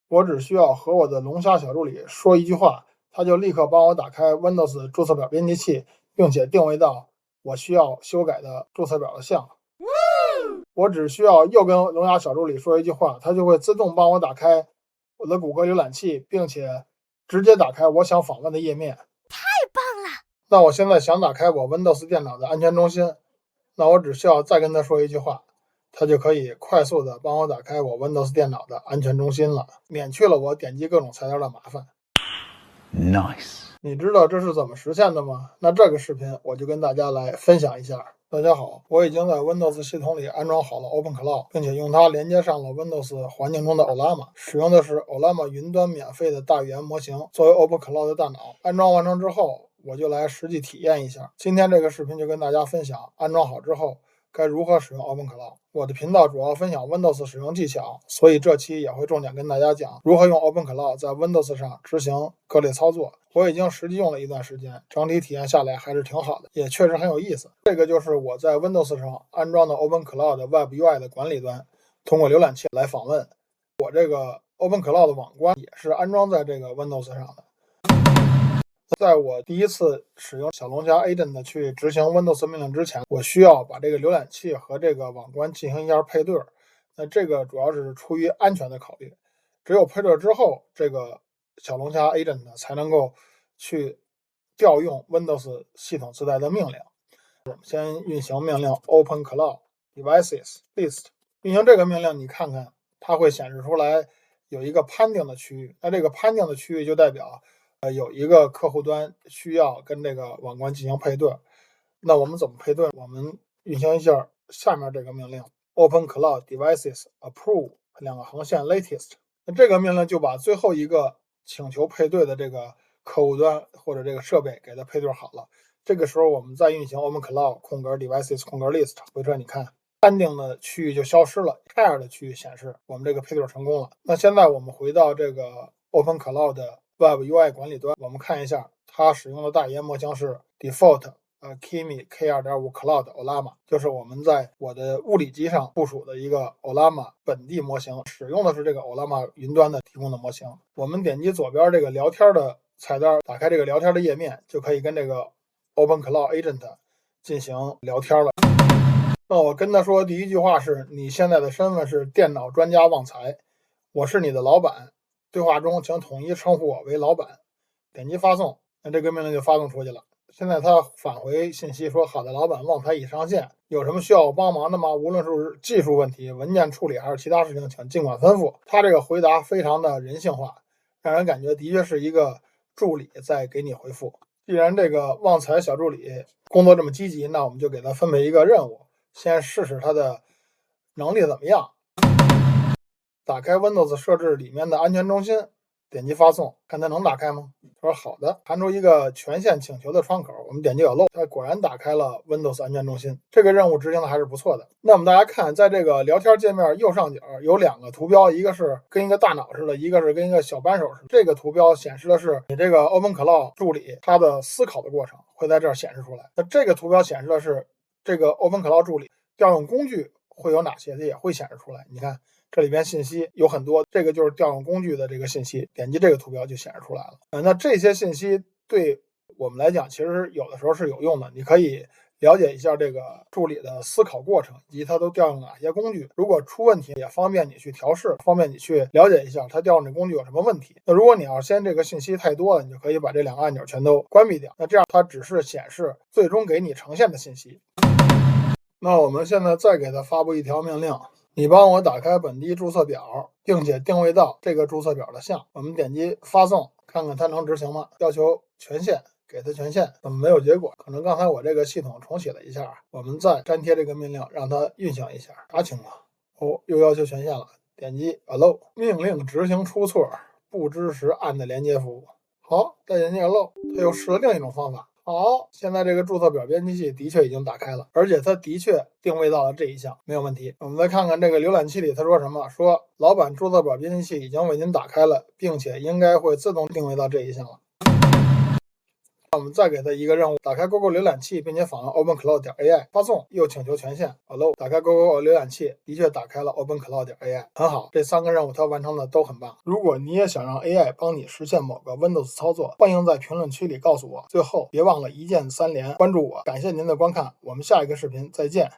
我只需要和我的龙虾小助理说一句话，它就立刻帮我打开 Windows 注册表编辑器，并且定位到我需要修改的注册表的项。我只需要又跟龙虾小助理说一句话，它就会自动帮我打开我的谷歌浏览器，并且直接打开我想访问的页面。太棒了！那我现在想打开我 Windows 电脑的安全中心，那我只需要再跟他说一句话，它就可以快速的帮我打开我 Windows 电脑的安全中心了，免去了我点击各种菜单的麻烦。Nice。你知道这是怎么实现的吗？那这个视频我就跟大家来分享一下。大家好，我已经在 Windows 系统里安装好了 OpenCloud， 并且用它连接上了 Windows 环境中的 Ollama， 使用的是 Ollama 云端免费的大语言模型作为 OpenCloud 的大脑。安装完成之后，我就来实际体验一下。今天这个视频就跟大家分享安装好之后该如何使用 OpenCloud。我的频道主要分享 Windows 使用技巧，所以这期也会重点跟大家讲如何用 OpenCloud 在 Windows 上执行各类操作。我已经实际用了一段时间，整体体验下来还是挺好的，也确实很有意思。这个就是我在 Windows 上安装的 OpenCloud 的 Web UI 的管理端，通过浏览器来访问。我这个 OpenCloud 的网关也是安装在这个 Windows 上的。在我第一次使用小龙虾 Agent 去执行 Windows 命令之前，我需要把这个浏览器和这个网关进行一下配对。那这个主要是出于安全的考虑，只有配对之后，这个小龙虾 Agent 才能够去调用 Windows 系统自带的命令。我们先运行命令 OpenCloud Devices List， 运行这个命令，你看看它会显示出来有一个判定的区域。那这个判定的区域就代表有一个客户端需要跟这个网关进行配对。那我们怎么配对？我们运行一下下面这个命令 OpenCloud Devices Approve 两个横线 Latest。那这个命令就把最后一个请求配对的这个客户端或者这个设备给它配对好了。这个时候我们再运行 OpenCloud Devices List 回车，你看判定的区域就消失了， Care 的区域显示我们这个配对成功了。那现在我们回到这个 OpenCloud 的 Web UI 管理端，我们看一下它使用的大语言模型是 Default Kimi K2.5 Cloud Ollama， 就是我们在我的物理机上部署的一个 Ollama 本地模型，使用的是这个 Ollama 云端的提供的模型。我们点击左边这个聊天的菜单，打开这个聊天的页面，就可以跟这个 OpenCloud Agent 进行聊天了。那我跟他说第一句话是：你现在的身份是电脑专家旺财，我是你的老板，对话中请统一称呼我为老板。点击发送，那这个命令就发送出去了。现在他返回信息说：好的，老板，旺财已上线，有什么需要我帮忙的吗？无论是技术问题、文件处理还是其他事情，请尽管吩咐。他这个回答非常的人性化，让人感觉的确是一个助理在给你回复。既然这个旺财小助理工作这么积极，那我们就给他分配一个任务，先试试他的能力怎么样。打开 Windows 设置里面的安全中心，点击发送，看它能打开吗？他说好的，弹出一个权限请求的窗口，我们点击 Allow， 它果然打开了 Windows 安全中心。这个任务执行的还是不错的。那么大家看，在这个聊天界面右上角有两个图标，一个是跟一个大脑似的，一个是跟一个小扳手似的。这个图标显示的是你这个 OpenCloud 助理它的思考的过程，会在这儿显示出来。那这个图标显示的是这个 OpenCloud 助理调用工具会有哪些，它也会显示出来。你看这里边信息有很多，这个就是调用工具的这个信息，点击这个图标就显示出来了。那这些信息对我们来讲其实有的时候是有用的，你可以了解一下这个助理的思考过程，以及他都调用哪些工具，如果出问题也方便你去调试，方便你去了解一下他调用这工具有什么问题。那如果你要先这个信息太多了，你就可以把这两个按钮全都关闭掉，那这样它只是显示最终给你呈现的信息。那我们现在再给他发布一条命令，你帮我打开本地注册表，并且定位到这个注册表的项。我们点击发送，看看它能执行吗？要求权限，给它权限，怎么没有结果？可能刚才我这个系统重启了一下，我们再粘贴这个命令，让它运行一下，啥情况？哦，又要求权限了，点击 Allow， 命令执行出错，不支持按的连接服务。好，再点击 Allow， 它又试了另一种方法。好，现在这个注册表编辑器的确已经打开了，而且它的确定位到了这一项，没有问题。我们再看看这个浏览器里它说什么，说老板注册表编辑器已经为您打开了，并且应该会自动定位到这一项了。那我们再给他一个任务，打开 Google 浏览器，并且访问 opencloud.ai 发送，又请求权限 allow， 打开 Google 浏览器，的确打开了 opencloud.ai， 很好，这3个任务他完成的都很棒。如果你也想让 AI 帮你实现某个 Windows 操作，欢迎在评论区里告诉我。最后别忘了一键3连，关注我。感谢您的观看，我们下一个视频再见。